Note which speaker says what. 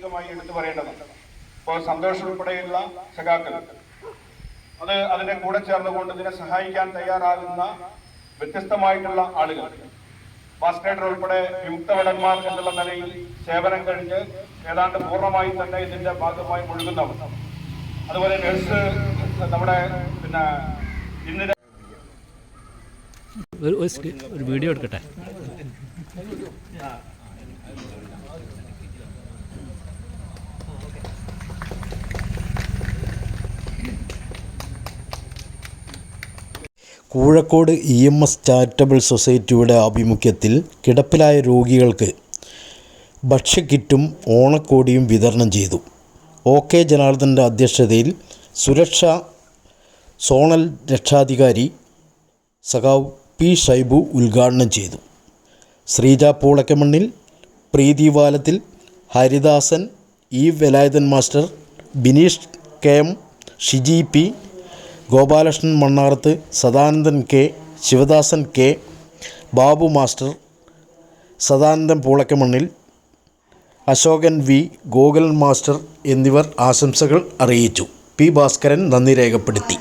Speaker 1: പ്രത്യേകമായി എടുത്തു പറയേണ്ടതുണ്ട്. ഇപ്പോൾ സന്തോഷ് ഉൾപ്പെടെയുള്ള സഖാക്കൾ അതിന്റെ കൂടെ ചേർന്നുകൊണ്ട് ഇതിനെ സഹായിക്കാൻ തയ്യാറാകുന്ന വ്യത്യസ്തമായിട്ടുള്ള ആളുകൾ, ഭാസ്കരേട്ടർ ഉൾപ്പെടെ വിമുക്ത ഭടന്മാർ എന്നുള്ള നിലയിൽ സേവനം കഴിഞ്ഞ് ഏതാണ്ട് പൂർണ്ണമായി തന്നെ ഇതിന്റെ ഭാഗമായി മുഴുകുന്നവർ, അതുപോലെ നഴ്സ്, നമ്മുടെ ഇന്ന്
Speaker 2: ഒരു വീഡിയോ എടുക്കട്ടെ.
Speaker 3: കൂഴക്കോട് EMS ചാരിറ്റബിൾ സൊസൈറ്റിയുടെ ആഭിമുഖ്യത്തിൽ കിടപ്പിലായ രോഗികൾക്ക് ഭക്ഷ്യക്കിറ്റും ഓണക്കോടിയും വിതരണം ചെയ്തു. OK ജനാർദ്ദൻ്റെ അധ്യക്ഷതയിൽ സുരക്ഷാ സോണൽ രക്ഷാധികാരി സഖാവ് P ഷൈബു ഉദ്ഘാടനം ചെയ്തു. Sreeja Poolakkamannil, Preethi Valathil, Haridasan, E Velayudhan master, Bineesh KM, Shiji P, Gopalakrishnan Mannarth, Sadanandan K, Sivadasan K, Babu master, Sadanandan Poolakkamannil, Ashokan V, Gokulan master എന്നിവർ ആശംസകൾ അറിയിച്ചു. P ഭാസ്കരൻ നന്ദി രേഖപ്പെടുത്തി.